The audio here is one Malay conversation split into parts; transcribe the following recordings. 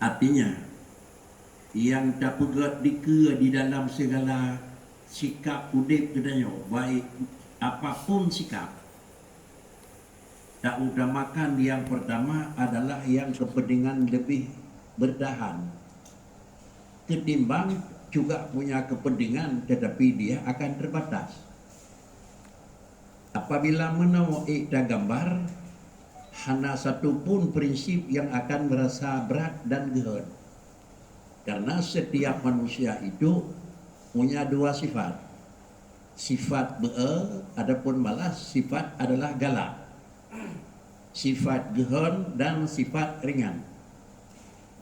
Artinya yang tak pegat dika di dalam segala sikap udip kedanya, baik apapun sikap, tak utamakan yang pertama adalah yang kepentingan lebih bertahan ketimbang juga punya kepentingan tetapi dia akan terbatas. Apabila menemui dan gambar, hanya satu pun prinsip yang akan merasa berat dan gehet. Karena setiap manusia itu punya dua sifat. Sifat adapun malas, sifat adalah galak. Sifat gehet dan sifat ringan.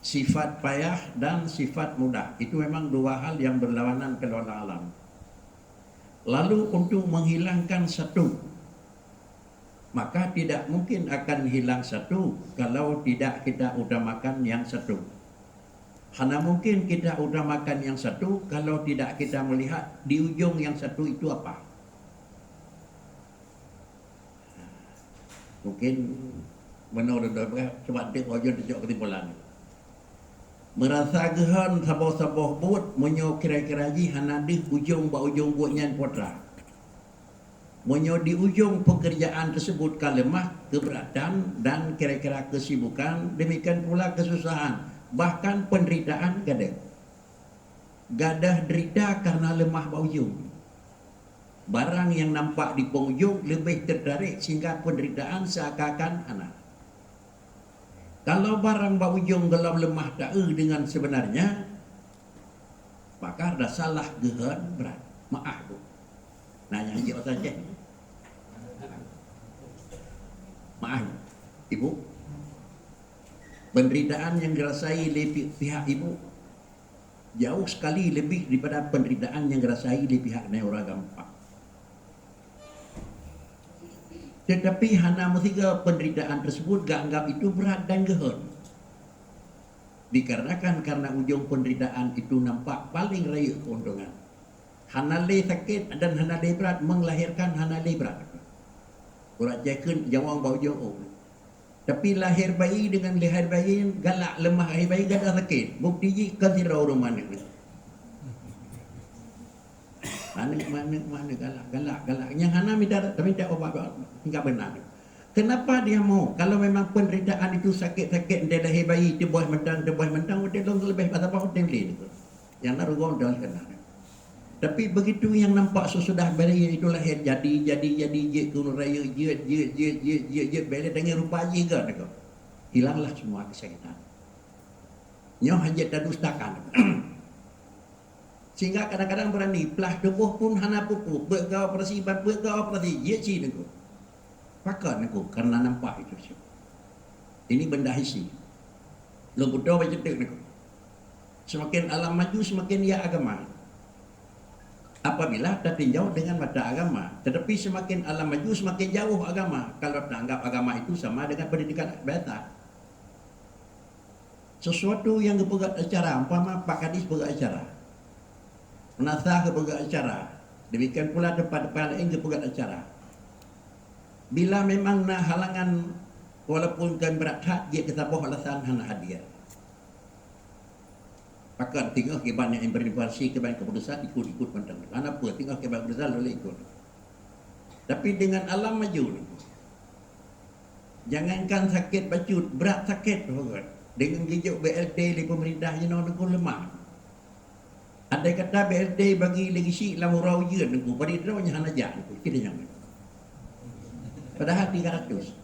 Sifat payah dan sifat mudah. Itu memang dua hal yang berlawanan ke dalam alam. Lalu untuk menghilangkan satu, maka tidak mungkin akan hilang satu kalau tidak kita utamakan yang satu. Hanya mungkin kita utamakan yang satu kalau tidak kita melihat di ujung yang satu itu apa. Mungkin menurut sebab dia ujung tunjuk ketimpulan. Merasa gehan saboh-saboh buat menyo kira-kira ji hanadih ujung ba ujung buatnya potra. Menyo di ujung pekerjaan tersebut kalemah, keberatan dan kira-kira kesibukan, demikian pula kesusahan, bahkan penderitaan gadah derita karena lemah ba ujung. Barang yang nampak di penghujung lebih tertarik sehingga penderitaan seakan-akan anak. Kalau barang ba ujung gelam lemah tak dengan sebenarnya, maka ada salah gehan berat. Maaf bu. Nanya aja saja. Maaf, ibu. Penderitaan yang dirasai oleh pihak ibu jauh sekali lebih daripada penderitaan yang dirasai oleh pihak neura gampang. Tetapi hana mestiga penderitaan tersebut gak anggap itu berat dan gehet. Dikarenakan karena ujung penderitaan itu nampak paling raya keuntungan. Hana le sakit dan hana le berat melahirkan hana le berat. Kurang jaken jawang bau ujung. Tapi lahir bayi dengan lahir bayi galak lemah lahir bayi gak ada sakit. Bukti ji kan tidak rumah ni. Mana galak. Yang hana minta obat enggak benar. Kenapa dia mau? Kalau memang penderitaan itu sakit-sakit dia lahir bayi tebuah mentang dia dong lebih pada apa dia beli itu. Yang naruh dah kena. Tapi begitu yang nampak sesudah bayi itu lahir jadi je kuno raya je bela dengan rupa je ke. Hilanglah semua kesakitan. Nyoh hajat dan dustakan. Sehingga kadang-kadang berani pelah tubuh pun hana pupu bergau operasi ye ci nego. Pakar nego karena nampak itu. Ini benda hisi. Lo bodoh baca tek nego. Semakin alam maju semakin ia agama. Apabila tertinjau dengan mata agama, tetapi semakin alam maju semakin jauh agama. Kalau tanggap agama itu sama dengan pendidikan biasa. Sesuatu yang berpegat acara, umpama Pak Kadis berpegat acara. Penasah berpegat acara. Demikian pula tempat-tempat lain berpegat acara. Bila memang nak halangan walaupun kan berat hat dia ketabuh alasan hana hadir. Pakar tinggal keban yang berinvasi keban keputusan ikut mentang. Kenapa tinggal keban keputusan boleh ikut. Tapi dengan alam maju. Jangankan sakit bacut, berat sakit pokok. Dengan gijuk BLT di pemerintah yang nak lemah. Ada kata BLT bagi legisi lam urau je nengku pada itu hanya hana jah nengku kita jangan. Padahal 300.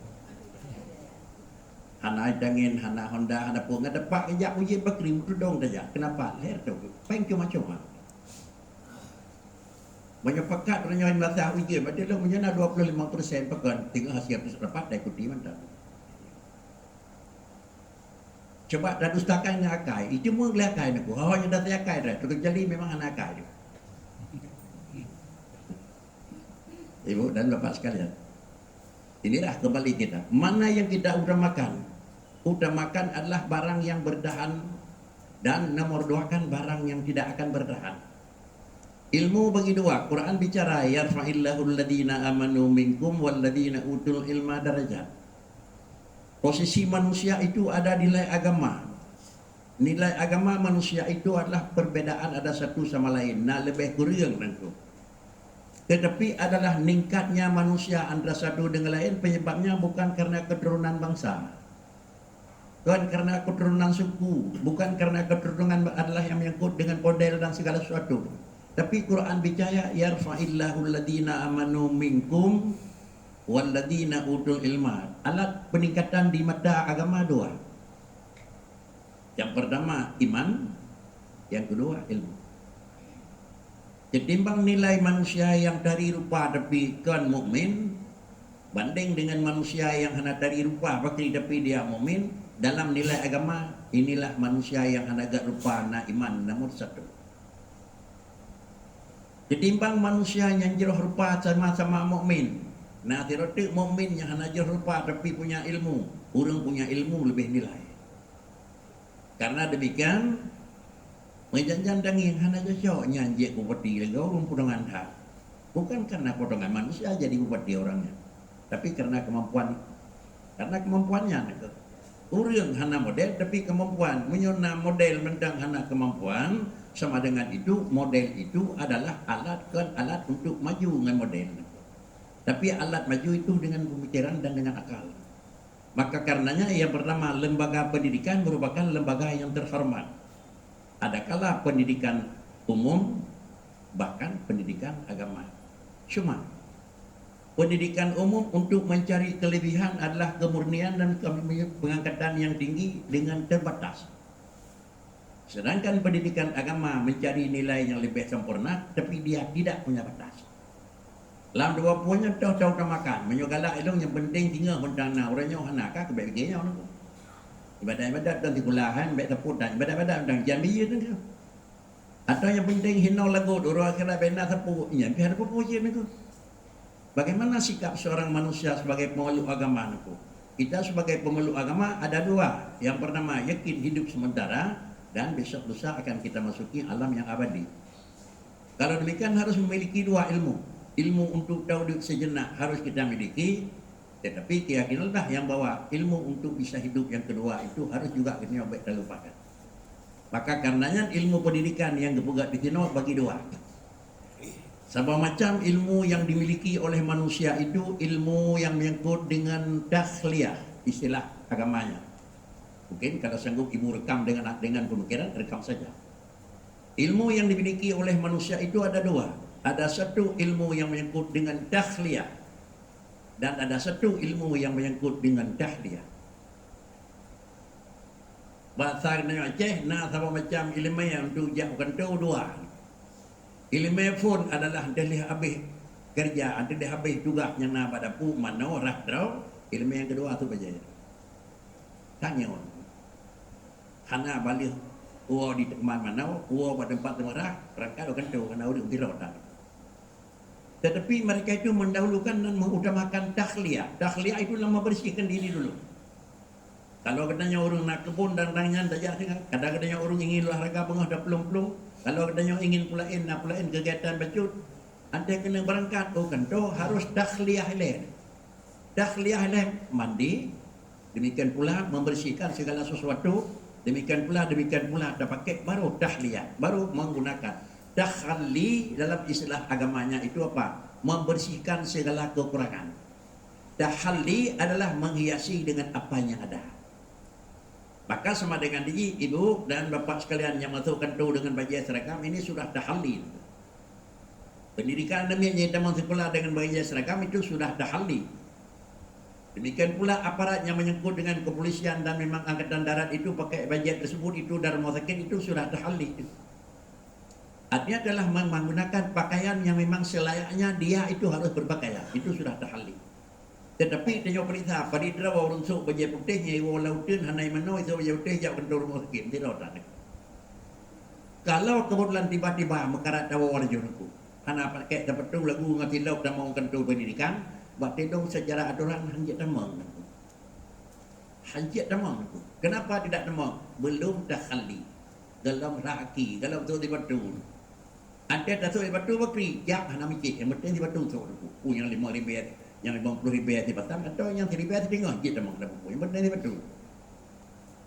Hana dangin, hana Honda, hana pun ada pak kejap uji bakri tudong saja. Kenapa? Lahir tu. Peng cuma-cuma. Banyak pakat orang yang bahasa uji, berarti lo punya 25% pakat tinggal hasil dapat dah ikuti mantap. Coba dah dustakan dengan akai, itu pun boleh akai nak. Hanya dah saya akai dah. Terjadi memang hana akai tu. Ibu dan bapak sekalian. Inilah kembali kita. Mana yang kita utamakan? Utamakan adalah barang yang bertahan dan nomor duakan barang yang tidak akan bertahan. Ilmu bagi dua. Quran bicara yarfa'illahu alladhina amanu minkum walladhina utul ilma darajat. Posisi manusia itu ada nilai agama. Nilai agama manusia itu adalah perbedaan ada satu sama lain. Nak lebih kurang nanti. Tetapi adalah ningkatnya manusia antara satu dengan lain penyebabnya bukan karena keturunan bangsa. Bukan karena keturunan suku, bukan karena keturunan adalah yang menyangkut dengan model dan segala sesuatu. Tapi Quran bicara yarfa'illahu alladhina amanu minkum walladhina utul ilma. Alat peningkatan di mata agama dua. Yang pertama iman, yang kedua ilmu. Ketimbang nilai manusia yang dari rupa tapi kan mukmin banding dengan manusia yang hanya dari rupa tapi dia mukmin, dalam nilai agama inilah manusia yang hanya agak rupa na iman nomor satu. Ketimbang manusia yang jeroh rupa sama-sama mukmin, nah tirotik mukmin yang hanya jeroh rupa tapi punya ilmu, orang punya ilmu lebih nilai. Karena demikian menjanjikan yang hanya jauh nyanyi bupati lagi orang potongan hak. Bukan karena potongan manusia jadi bupati orangnya, tapi karena kemampuan, karena kemampuannya. Orang hanya model tapi kemampuan, menyona model mentang hanya kemampuan, sama dengan itu model itu adalah alat untuk maju dengan model. Tapi alat maju itu dengan pemikiran dan dengan akal. Maka karenanya yang pertama, lembaga pendidikan merupakan lembaga yang terhormat. Adakala pendidikan umum, bahkan pendidikan agama. Cuma pendidikan umum untuk mencari kelebihan adalah kemurnian dan pengangkatan yang tinggi dengan terbatas. Sedangkan pendidikan agama mencari nilai yang lebih sempurna, tapi dia tidak punya batas. Lam dua punya tahu makan, menyogala elong yang penting tinggal mentana orangnya hanaka kebaiknya orang. Ibadat-ibadat dan tikulahan, baik teputan, ibadat-ibadat dan jambi itu. Atau yang penting hina lagu orang kena benda tepu, nya biar apa puji itu. Bagaimana sikap seorang manusia sebagai pemeluk agama itu? Kita sebagai pemeluk agama ada dua. Yang pertama, yakin hidup sementara dan besok lusa akan kita masuki alam yang abadi. Kalau demikian harus memiliki dua ilmu. Ilmu untuk tahu diri sejenak harus kita miliki, tetapi keyakinanlah yang bahwa ilmu untuk bisa hidup yang kedua itu harus juga kita baik terlupakan. Maka karenanya ilmu pendidikan yang dibuat di sini bagi dua. Sama macam ilmu yang dimiliki oleh manusia itu ilmu yang menyangkut dengan takhliyah, istilah agamanya. Mungkin kalau sanggup ibu rekam dengan pemikiran, rekam saja. Ilmu yang dimiliki oleh manusia itu ada dua. Ada satu ilmu yang menyangkut dengan takhliyah dan ada satu ilmu yang menyangkut dengan tahliyah. Bahasa Aceh na sama macam ilmu yang untuk jauhkan tahu dua. Ilmu pun adalah dalih habis kerja, ada dah habis tugas yang na pada pu mana rah draw. Ilmu yang kedua tu berjaya. Tanya orang. Hana balik uang di tempat mana, uang pada tempat merah, rangka kan tahu kan orang dirot. Tetapi mereka itu mendahulukan dan mengutamakan takhliyah. Takhliyah itu adalah membersihkan diri dulu. Kalau katanya orang nak kebun dan rangan saja, kadang-kadang orang ingin olahraga pengah dah pelung-pelung. Kalau katanya ingin pulain kegiatan bacut, anda kena berangkat. Oh kan tu harus takhliyah lain. Takhliyah lain mandi. Demikian pula membersihkan segala sesuatu. Demikian pula dah pakai baru tahliyah, baru menggunakan. Takhalli dalam istilah agamanya itu apa? Membersihkan segala kekurangan. Tahalli adalah menghiasi dengan apa yang ada. Maka sama dengan diri ibu dan bapak sekalian yang masukkan tu dengan baju seragam ini sudah tahalli. Pendidikan demi teman sekolah dengan baju seragam itu sudah tahalli. Demikian pula aparat yang menyangkut dengan kepolisian dan memang angkatan darat itu pakai baju tersebut itu dalam sakit itu sudah tahalli. Artinya adalah menggunakan pakaian yang memang selayaknya dia itu harus berpakaian. Itu sudah tahalli. Tetapi tengok perintah, pada itu orang sok baju putihnya, orang lautin, hanai mana itu baju putih, jauh kendur rumah sakit. Tidak ada. Kalau kebetulan tiba-tiba mekarat tawa orang jurnku, hana pakai dapat tu lagu ngati lauk dan mau kendur pendidikan, berarti dong secara aturan hanjit tamang. Hanjit tamang. Kenapa tidak tamang? Belum tahalli. Dalam raki, dalam tu tiba-tiba. Anda dah suruh batu bakri, jak hana mikir, yang penting di batu suruh buku yang 5,000, yang 50,000 di batang, atau yang 1,000 di tengah, je tamang dah buku, yang penting di batu.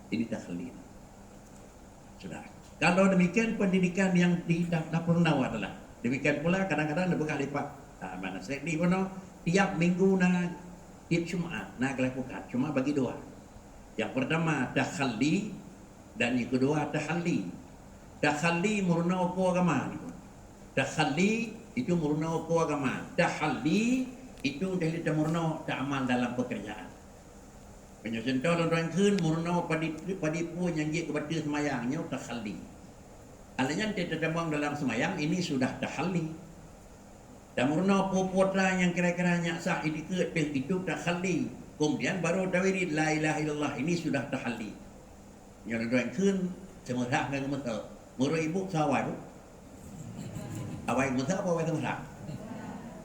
Ini tahlil. Sudah. Kalau demikian pendidikan yang di dapur nawa adalah demikian pula kadang-kadang ada bekal lipat. Mana saya di mana tiap minggu tiap Jumat lakukan cuma bagi dua. Yang pertama takhalli dan yang kedua tahalli. Takhalli murna upo agama. Takhalli itu murna upo agama. Tahalli itu dari murna amal dalam pekerjaan. Penyusunto orang kun murna padi pun yang dia kepada semayangnya takhalli. Alanya tidak terjemang dalam semayang ini sudah tahalli. Dan murna putra yang kira-kiranya sah itu takhalli. Kemudian baru tawirid la ilaha illallah ini sudah tahalli. Yang orang kun semerah dengan mata. Murah ibu sawai bu. Awai mata apa awai semerah?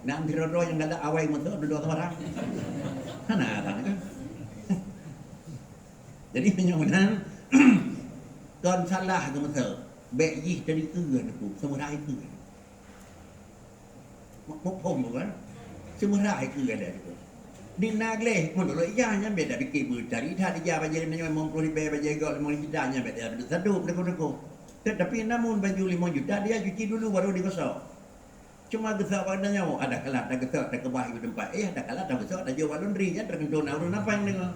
Nang dirodo yang ada awai mata dua semerah. Mana kan? Jadi menyunan kon salah ke masa bek yih dari keun aku semurai keun mok pom bukan semurai keun ada itu di nagle pun lo iyanya beda bikin bercari tadi dia baca nanya mau pulih baca gol mau hidahnya beda satu deko tetapi namun baju 5 juta dia cuci dulu baru digosok cuma gesok padanya ada kalah ada gesok ada kebah di tempat ada kalah ada gesok ada jual laundry kan terkenal orang apa yang dengar.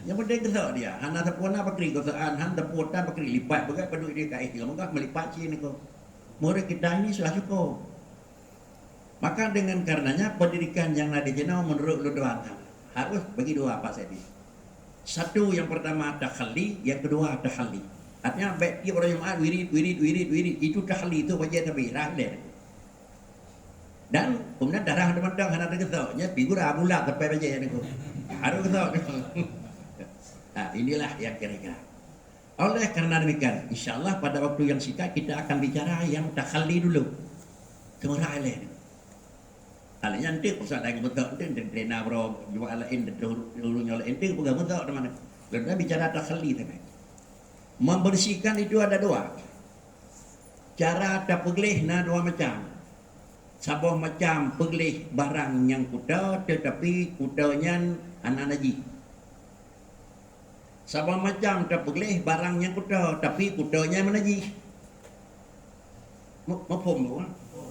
Yang penting gesok dia. Hana tepuna pakri gosokan, han tepuna pakri lipat begat peduk dia kai dia maka melipat sini ko. Murid kita ini sudah cukup. Maka dengan karenanya pendidikan yang ada jenau menurut Ludoan harus bagi dua apa saya. Satu yang pertama takhalli, yang kedua tahalli. Artinya baik dia orang Jumat wirid itu tahalli itu wajib tapi rahler. Dan kemudian darah demandang hana gesoknya figura bulat sampai baca ni ko. Harus gesok. Nah, inilah yang kira-kira. Oleh karena demikian, insyaAllah pada waktu yang singkat kita akan bicara yang takhalli dulu. Semua alih. Alihnya nanti pusat lagi betul nanti trena bro jual lain dulunya lain nanti pegang betul teman. Kita bicara takhalli tadi. Membersihkan itu ada dua. Cara tak peglih dua macam. Sabah macam peglih barang yang kuda tetapi kudanya anak najis. Sabah macam tak boleh barang yang kuda tapi kudanya menajis. Mafhum tu?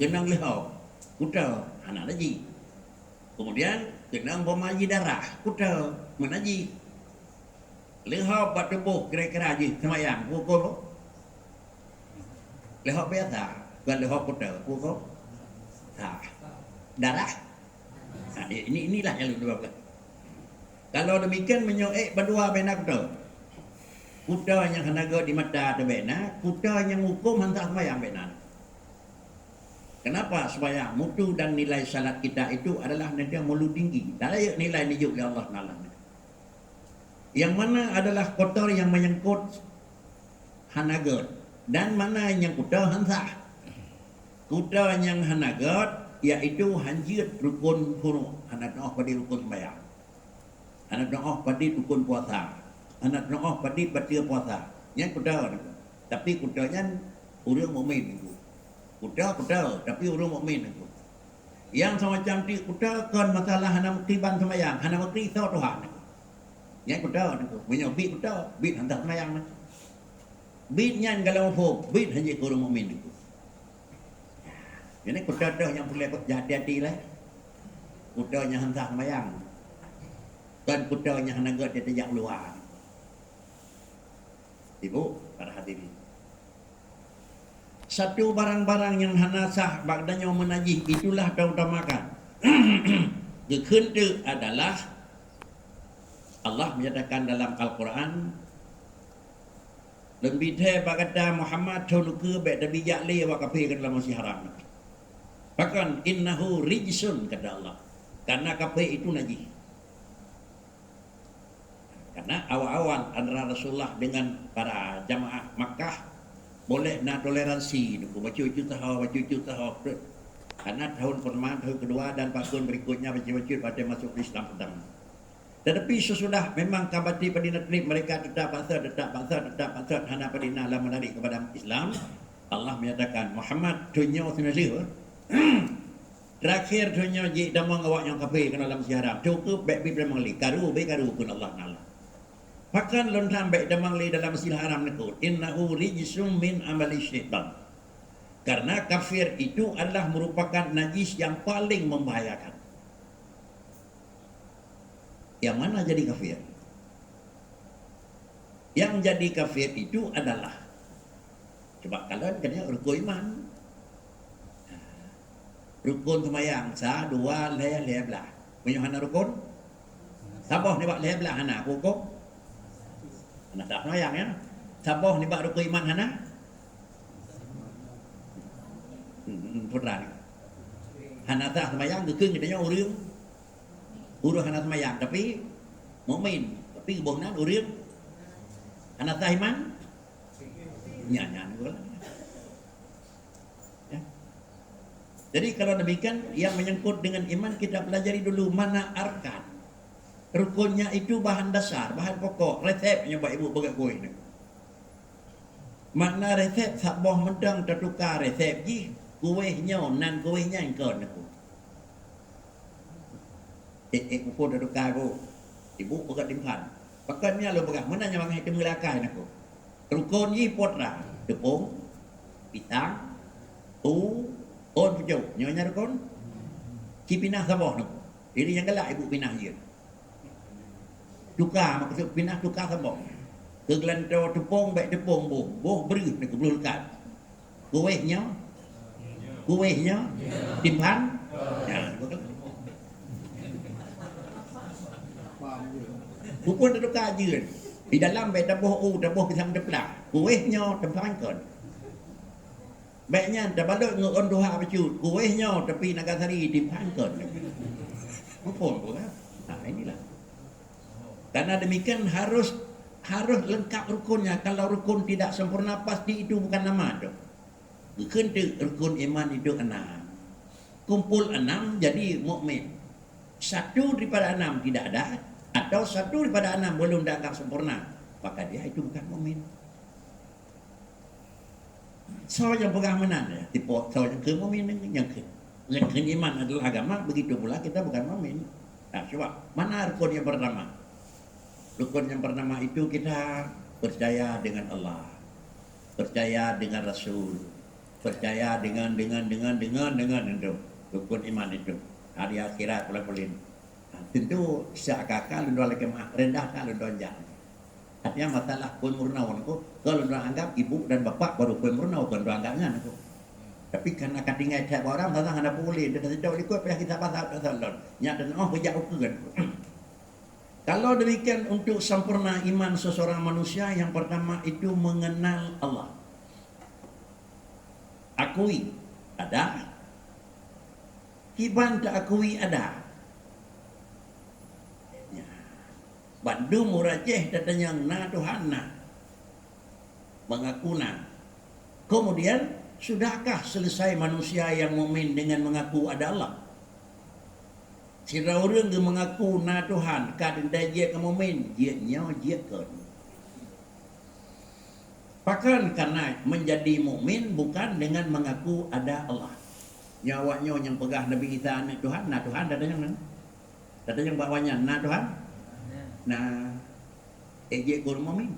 Genang lehau kuda anak najis. Kemudian genang pemaji darah kuda menajis. Lehau pada tubuh kira-kira je semayang pukul. Lehau biasa bukan lehau kuda pukul. Darah. Inilah yang lu dua. Kalau demikian menyoek berdua bena kuda yang hanaga di mata ada bena, kuda yang hukum hantar sembahyang bena. Kenapa? Supaya mutu dan nilai salat kita itu adalah nanti yang mulu tinggi. Dan nilai nijuk oleh Allah Taala. Yang mana adalah kotor yang menyangkut hanaga dan mana yang kuda hantar. Kuda yang hanaga yaitu hanjir rukun huru anak pada rukun sembahyang. Anak doa pada rukun puasa. Anak doa pada batil puasa. Yang kuda. Tapi kudanya orang mukmin itu. Kuda tapi orang mukmin itu. Yang semacam ti kuda kan masalah hana muktiban sembahyang, hana mukti tahu Tuhan. Yang kuda itu. Banyak bit kuda, bit hantar sembahyang. Bitnya kalau mau bit hanya orang mukmin itu. Jadi kuda yang boleh jadi lah. Kuda yang hantar sembahyang. Dan kudanya hanaga dia tajak luar. Ibu, para hadirin. Satu barang-barang yang hanasah bagdanya menajih itulah diutamakan. Kekentu adalah Allah menyatakan dalam Al-Quran lebih teh bagada Muhammad tuluke bek dabi jakle wa kafe dalam masih haram. Bahkan innahu rijsun kata Allah. Karena kafe itu najis. Karena awal-awal antara Rasulullah dengan para jamaah Makkah boleh nak toleransi baca-baca tahu karena tahun pertama, tahun kedua dan tahun berikutnya baca-baca pada masuk Islam pertama. Tetapi sesudah memang kabati padina trip mereka tetap bangsa hana padina lah menarik kepada Islam. Allah menyatakan Muhammad tunyo senasih. Terakhir tunyo je damang awak yang kafir kena dalam siharam. Cukup baik bi memang li karu kun Allah Taala. Pakan lontam baik damang li dalam Masjidil Haram niku, innahu rijsum min amali syaitan. Karena kafir itu adalah merupakan najis yang paling membahayakan. Yang mana jadi kafir? Yang jadi kafir itu adalah, coba kalian kena rukun iman. Rukun semayang, sa dua le belah. Punya hana rukun? Sabah ni bak le belah hana hukum. Hana tak semayang ya. Sabah ni bak rukun iman hana? Putra ni. Hana tak semayang kekeng kita nya urang. Urang hana semayang tapi mukmin, tapi kebohongan urang. Hana tak iman? Nyanyian pula. Ya. Jadi kalau demikian yang menyangkut dengan iman kita pelajari dulu mana arkan. Rukunnya itu bahan dasar, bahan pokok, resepnya Pak Ibu pegang kuih ni. Makna resep sabah mendang tertukar resep ji, kuihnya nan kuihnya engkau aku. Aku tertukar aku. Ibu pegang timpan. Pakatnya lo pegang mana yang mengenai temulakai aku. Rukun ji potra, tepung, pisang, on pucuk, nyonya rukun. Ki pinah sabah nak. Ini yang galak ibu pinah dia. Tukar maksud pinah tukar sabah. Kegelantar tepung baik tepung boh beri nak belulkan. Kuihnya timpan. Ya, Pupun tukar je. Di dalam baik dabuh pisang deplah. Kuihnya tempangkan. Baiknya terbalut ngon doha becut. Kuihnya tapi Nagasari dimpangkan. Pupun pula. Nah inilah. Karena demikian harus lengkap rukunnya. Kalau rukun tidak sempurna pasti itu bukan nama tu. Bukan rukun iman itu 6. Kumpul 6 jadi mukmin. 1 daripada 6 tidak ada. Atau 1 daripada 6 belum dianggap sempurna, maka dia itu bukan mukmin. So yang pegang menan ya, tipe so yang ke mukmin yang ke iman adalah agama, begitu pula kita bukan mukmin. Nah, coba mana rukun yang pertama? Rukun yang pertama itu kita percaya dengan Allah, percaya dengan Rasul, percaya dengan itu rukun iman itu. Hari akhirat pula tentu seakan-akan lundua lagi rendah tak lundua jangan. Artinya masalah pemurna aku kalau lundua anggap ibu dan bapak baru pemurna bukan lundua anggapnya aku. Tapi karena katingai tiap orang tentang ada boleh dan tidak ikut pihak kita pasal salon. Nya dan bejak ukuran. Kalau demikian untuk sempurna iman seseorang manusia yang pertama itu mengenal Allah. Akui ada. Kiban tak akui ada. Bandu murajeh datanya na Tuhan na mengaku na. Kemudian sudahkah selesai manusia yang mukmin dengan mengaku ada Allah? Sira orang yang mengaku na Tuhan kadang dia ke mukmin dia kan. Bahkan karena menjadi mukmin bukan dengan mengaku ada Allah. Nyawanya yang pegah Nabi Isa na Tuhan datanya mana? Datanya bawanya na Tuhan. Nah, ejek guru mumin.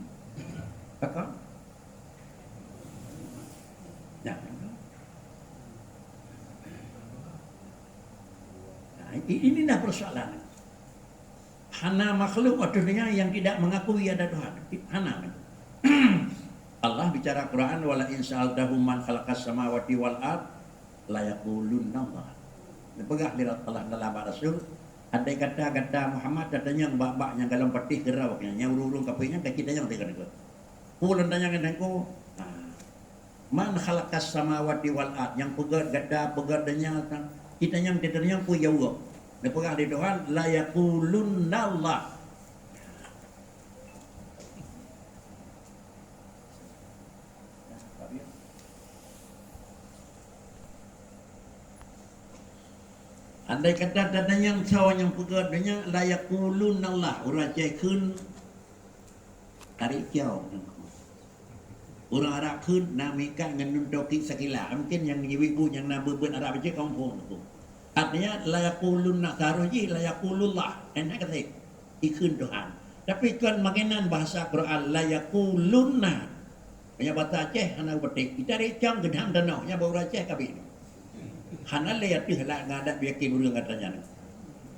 Apa? Nah, ini dah persoalan. Hana makhluk dunia yang tidak mengakui ada Tuhan. Hana. Allah bicara Quran wala in sa'altahum man khalaqas samawati wal ard la yaqulunna Allah. Pegah lirat Allah dalam Rasul. Andai kata Muhammad datanya yang bak-bak yang dalam patih gerau yang urung kapinya kita yang tiga itu. Pulang tanya dengan aku, man khalaqas samawati wal ard yang pegadanya kita yang tidaknya ku jauh. Dan pegah di Tuhan la yaqulunna Allah. Andai kata datanya yang cawan yang pegadanya layak kulun Allah orang cai kun tarik jauh. Orang Arab kun namikan dengan doki sekila. Mungkin yang ibu yang nak berbuat Arab aja kampung tu. Artinya layak kulun nak taruh je layak kulullah. Enak kata ikun Tuhan. Tapi kan mengenan bahasa Quran la yaqulunna. Nya bahasa Aceh hana betik. Kita recang gedang danau nya bau Aceh kabeh. Hana le yatih la ngadak biakin urang katanya.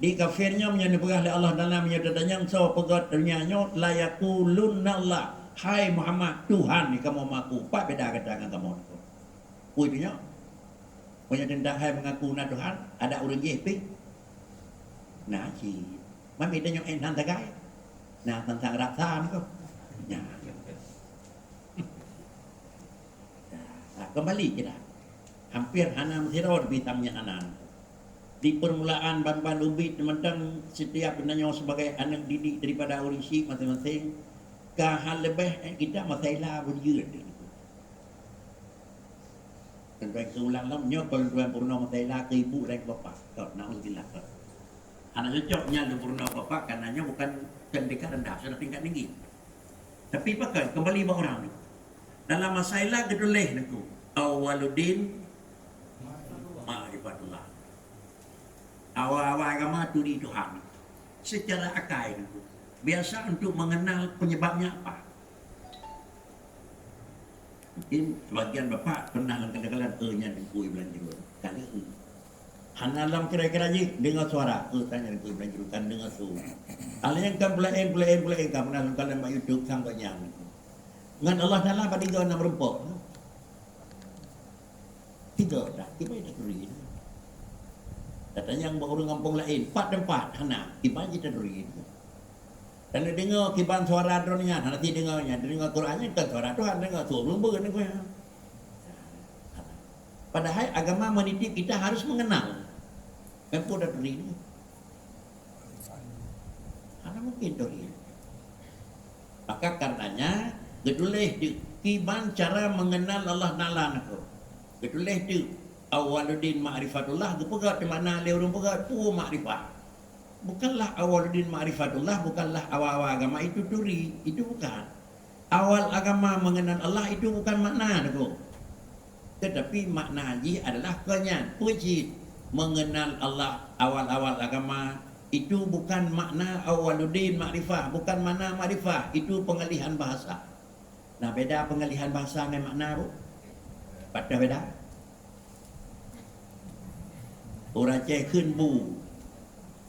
Di kafirnya menyebut oleh Allah dalam menyatakan so pegat dunyanya la yaqulunna Allah. Hai Muhammad, Tuhan ni kamu mengaku. Pak beda kata dengan kamu. Punya punya tentang hai mengaku na Tuhan, ada orang JP. Nah, si mami tanya nan tagai. Nah, tentang rasa ni kau. Nah, kembali kita. Hampir hanam sirod bitamnya hanan. Di permulaan ban-ban ubit tentang setiap benarnya sebagai anak didik daripada orang Syekh masing-masing kahal lebih kita masalah berjud. Dan baik seulang lamanya kalau purna masalah ke ibu dan bapa. Kau naudzubillah. Anak cocoknya lu purna bapa karenanya bukan tingkat rendah, sudah tingkat tinggi. Tapi pakai kembali bang orang ni. Dalam masalah geduleh niku. Awaluddin ma'rifatullah. Awal-awal agama tu di Tuhan. Secara akal niku. Biasa untuk mengenal penyebabnya apa. Mungkin sebagian bapak pernah kadang-kadang nya dengkui belanja kali hanalam kira-kira je dengar suara tanya dengkui belanja kan dengar su ala yang kan pelain kan pernah kalau mak YouTube sampai nyang ngan Allah Taala pada 3 6 rempok 3 dah kita dah kuri katanya yang orang kampung lain 4 dan 4 hana kita kita kuri. Dan dengar kiban suara drone-nya, nanti dengarnya, dengar Qurannya kan suara Tuhan, dengar suara ber ni kau. Padahal agama mendidik kita harus mengenal. Kan tu dah beri ni. Ada mungkin tu ni. Maka karenanya geduleh di kiban cara mengenal Allah Taala nak. Geduleh di awaluddin ma'rifatullah, gepegat di mana le urang pegat tu makrifat. Bukanlah awaluddin ma'rifatullah, bukanlah awal-awal agama itu duri, itu bukan. Awal agama mengenal Allah itu bukan makna tu. Tetapi makna haji adalah kenyan, puji mengenal Allah awal-awal agama itu bukan makna awaluddin ma'rifah, bukan makna ma'rifah, itu pengalihan bahasa. Nah, beda pengalihan bahasa dengan makna tu. Pada beda. Orang Acehขึ้น bu.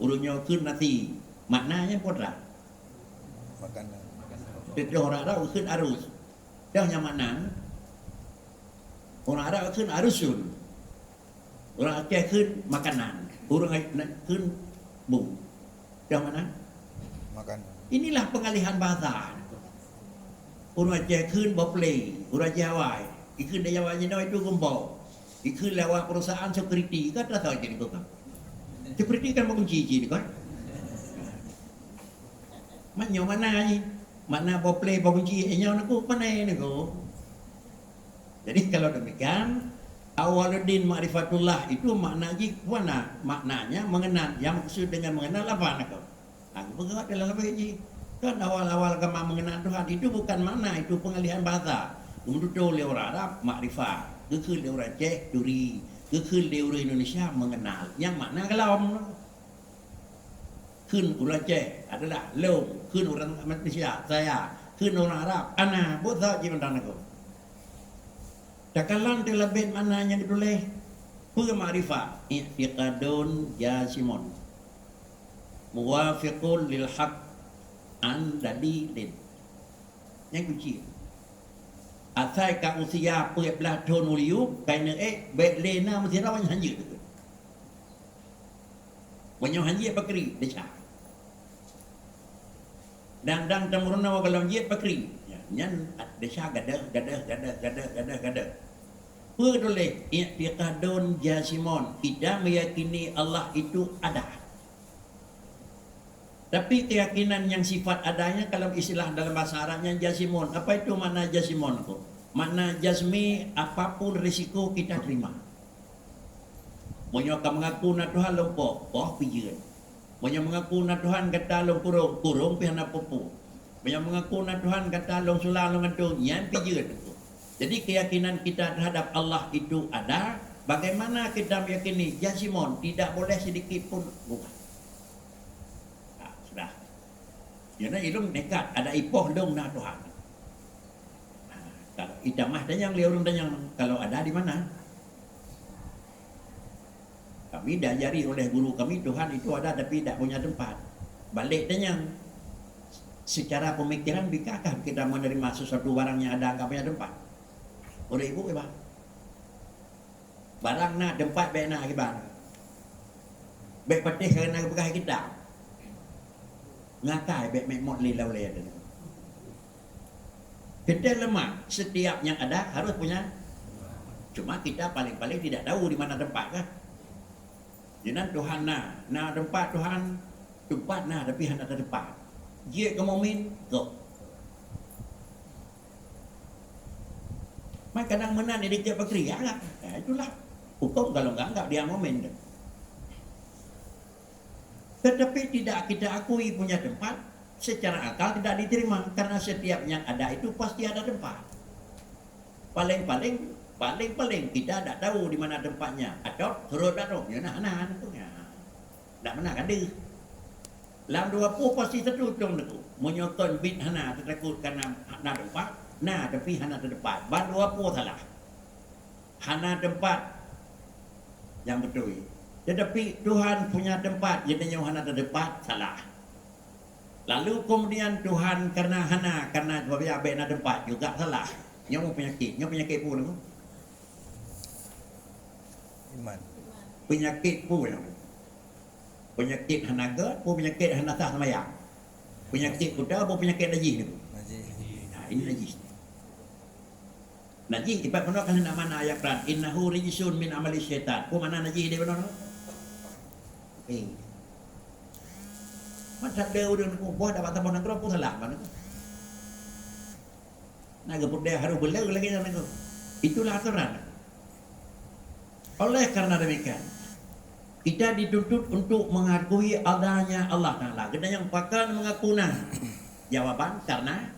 Urutnyaขึ้น nasi. Maknanya pun lah. Makanan. Tapi orang Arab ขึ้น arus. Dah yang makna. Orang Arab ขึ้น arusun. Orang Aceh ขึ้น makanan. Orang ขึ้น bu. Dah mana? Makanan. Inilah pengalihan bahasa. Orang Aceh ขึ้น boplay. Orang Jawa. ขึ้น ใน Jawa ni itu gembok. ขึ้น lewat perusahaan security kan dah tahu jadi kok. Security kan mengunci ni kan. Maknanya mana ni? Makna boplay mengunci enyo naku pandai ni ko. Jadi kalau demikian awaluddin ma'rifatullah itu makna ji mana? Maknanya mengenal. Yang maksud dengan mengenal apa nak? Aku bergerak dalam apa ji? Kan awal-awal agama mengenal Tuhan itu bukan makna, itu pengalihan bahasa. Untuk oleh orang Arab makrifat, ke orang Aceh duri, ke orang Indonesia mengenal. Yang makna kalam. Kun orang Aceh adalah lo, kun orang Malaysia saya, kun orang Arab ana, bosa ji mentang aku. Takalan terlebih maknanya ditulis makrifat, i'tiqadun jasimun. Muwafiqun lil haq an dalilin. Yang kunci. Asal ka usia 12 tahun uliu kaina belena mesti rawan hanji tu. Banyak hanji bakri deca. Dan temuruna kalau hanji bakri. Nyan deca gada. Pedoleh i'tiqadun jasimun. Kita meyakini Allah itu ada. Tapi keyakinan yang sifat adanya kalau istilah dalam bahasa Arabnya jasimun. Apa itu makna jasimun tu? Makna jazmi apapun risiko kita terima. Banyak mengaku nak Tuhan lupa, pijen. Banyak mengaku nak Tuhan kata long kurung pihana pupu. Banyak mengaku nak Tuhan kata long sulang long antung, yan pijen. Jadi keyakinan kita terhadap Allah itu ada. Bagaimana kita meyakini jasimun tidak boleh sedikit pun bukan. Yana ilung nekat ada ipoh dong na Tuhan. Kalau idamah dan yang liurung dan yang kalau ada di mana? Kami diajari oleh guru kami Tuhan itu ada tapi tidak punya tempat. Balik dan yang secara pemikiran bikakah kita menerima sesuatu barang yang ada enggak punya tempat? Oleh ibu ke bang? Barang na tempat baik na ke bang? Baik patih kerana bekas kita. Ngakai baik memot lilau leh. Kita lemah. Setiap yang ada harus punya. Cuma kita paling-paling tidak tahu di mana tempat kan. Jadi Tuhan na tempat Tuhan tempat na tapi hendak ada tempat. Dia kemumin kok. Mai kadang menan dia dia berkria kan. Itulah hukum kalau enggak dia momen. Tetapi tidak kita akui punya tempat, secara akal tidak diterima karena setiap yang ada itu pasti ada tempat. Paling-paling kita tidak tahu di mana tempatnya. Atau suruh datang, ya nah itu ya. Tak pernah ada. Lam dua pu pasti tertutung itu. Menyokon bit hana tertakut karena hana tempat, nah tapi hana tempat. Ban dua pu salah. Hana tempat yang betul. Tetapi Tuhan punya tempat, jadinya hana tempat salah. Lalu kemudian Tuhan karena beberapa na tempat juga salah. Nyawa penyakit pun. Iman. Penyakit pun. Penyakit hana ke, penyakit hana sah semayang. Penyakit kuda, penyakit najis ni. Najis. Nah, ini najis. Najis ibarat mana kan mana ayat Quran, innahu rijsun min amali syaitan. Ku mana najis dia benar? Macam dia udah buat dapat tambah nak pun salah mana? Nak gepuk dia harus bela lagi nak. Itulah aturan. Oleh karena demikian, kita dituntut untuk mengakui adanya Allah Taala. Kita yang pakar mengaku jawaban karena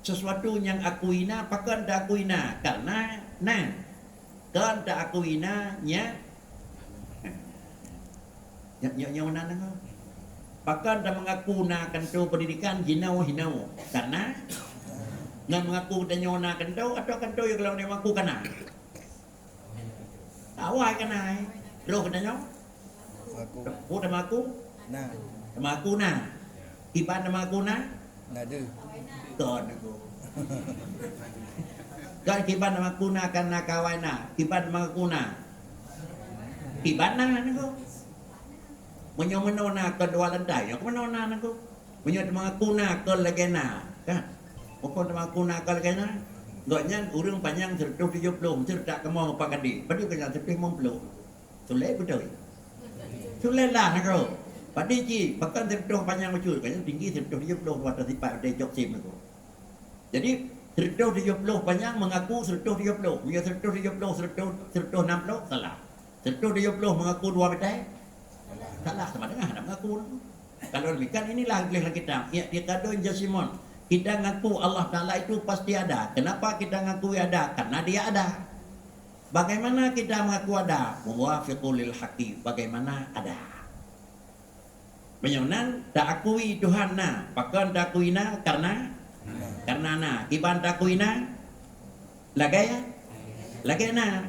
sesuatu yang akuina pakar tak akuina karena kan tak akuina nya mana nang pakar tak mengaku kan tu pendidikan hinau karena ngan mengaku dan nyona kan tu atau kan tu yang kalau dia mengaku kana awai kana lo kan nyo Aku. ku dah mengaku Nah. mengaku iban mengaku Nada. kon aku kan kiban mengaku karena kawaina kiban mengaku kiban aku menona kedua lantai aku menona aku mengaku ke legena kan pokok mengaku ke legena gaknya urang panjang 170 cerdak kemau apa kadi padu kena 150 sulit betul sulit lah aku padi ji bahkan 170 panjang macul kayaknya tinggi 170 wadah tipat dia jok sim aku jadi 170 panjang mengaku 170 dia 170 160 salah 170 mengaku 2 meter salah sama dengan nak mengaku. Kalau demikian inilah istilah kita. Ya, kita doin jasimon. Kita ngaku Allah Taala itu pasti ada. Kenapa kita ngaku ada? Karena dia ada. Bagaimana kita mengaku ada? Muwafiqul lil haqi. Bagaimana ada? Menyonan tak akui Tuhan pakan tak akui karena kiban tak akui lagay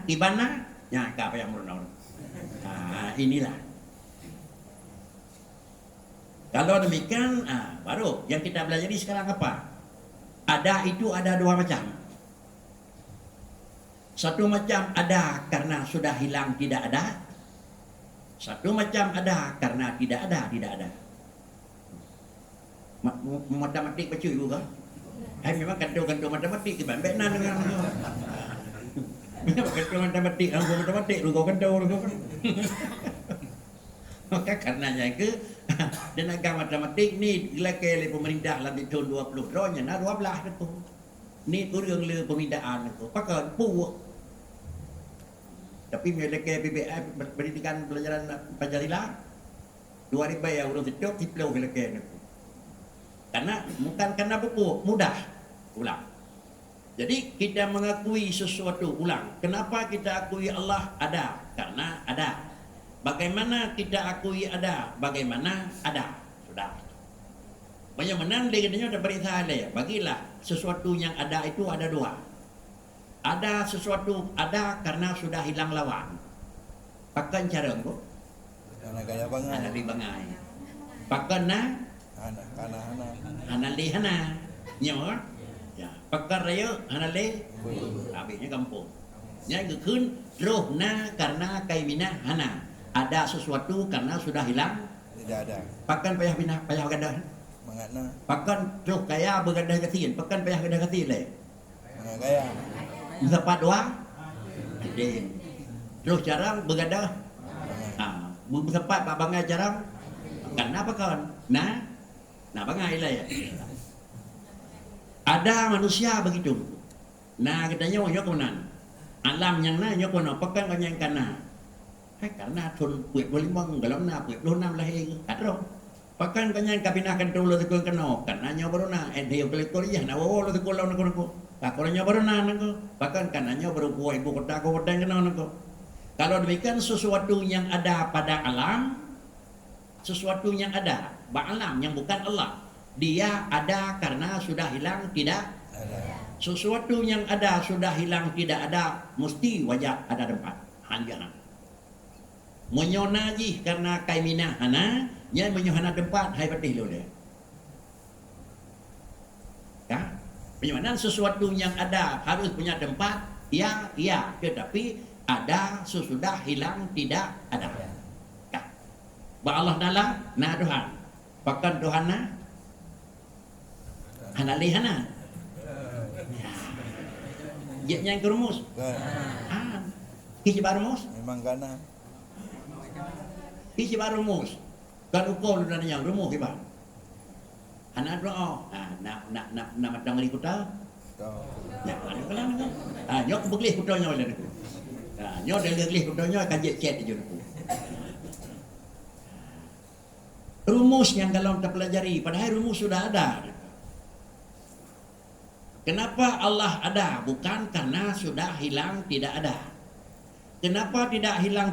kiban nya apa yang merunaun. Inilah. Kalau demikian, baru yang kita belajar ini sekarang apa? Ada itu ada dua macam. Satu macam ada karena sudah hilang tidak ada. Satu macam ada karena tidak ada. Matematik baca ibu kan? Memang kantor matematik ke bambek nan dengan memang kantor matematik lu kau kantor. Maka karenanya itu dan agama matematik ni dilakukan oleh pemerintah dalam tahun 20 nya 12 itu. Ni urang le pemindaan itu. Pakai pu. Tapi mereka PBI pendidikan pelajaran Pancasila 2000 ya urang sedok diplau mereka itu. Karena bukan karena buku mudah ulang. Jadi kita mengakui sesuatu ulang. Kenapa kita akui Allah ada? Karena ada. Bagaimana kita akui ada? Bagaimana ada? Sudah. Bagaimana dia ada berita ada ya? Bagilah sesuatu yang ada itu ada dua. Ada sesuatu ada karena sudah hilang lawan. Pakan cara kok. Anak gaya bangai. Anak di bangai. Pakan na Anak kana anak. hanali hana. Nyo. Ya, pakan raya hanali. Habisnya kampung. Yang gekun roh na karena kaimina hana. Ada sesuatu karena sudah hilang. Tidak ada. Pakan payah bina payah gadah. Mangana. Pakan roh kaya bergadah ketin. Pakan payah gadah ketin le. Anak gaya. Sepat doang. Jadi roh jarang bergadah. Sepat pak bangai jarang. Kenapa kawan? Nah bangai lah ya. Ada manusia begitu. Nah katanya nyok konan. Alam yang na nyok konan. Pakan kanyang kana. Karena thun quyệt vô limang galam na quyệt lo nam la he katro pakan kanya kabinakan tulo te ko kano kananya barona ende kle ko ya na wo lo te ko la na ko pakornya barona na ko pakan kananya baru ko ibu kota ko wadang kano na ko. Kalau demikian sesuatu yang ada pada alam, sesuatu yang ada alam yang bukan Allah, dia ada karena sudah hilang tidak Ada. sesuatu yang ada sudah hilang tidak ada mesti wajah ada tempat hanya menyonaji karena kaimina hana nya menyohana tempat hai patih lo dia ya penyamanan sesuatu yang ada harus punya tempat ya tetapi ada sesudah hilang tidak ada ya ba Allah dalam na Tuhan pakan Tuhan na hana lihana ya yang kerumus kijibarumus Memang kana. Isi baru rumus. Kalau kau lu nanya rumus kibar. Anak doa. Nak matang li kuta. Tahu. Ya, ada kelang kan. Nyok beglih kutanya wala niku. Nyok dia beglih kutanya kan cek je niku. Rumus yang kalau kita pelajari, padahal rumus sudah ada. Kenapa Allah ada? Bukan karena sudah hilang tidak ada. Kenapa tidak hilang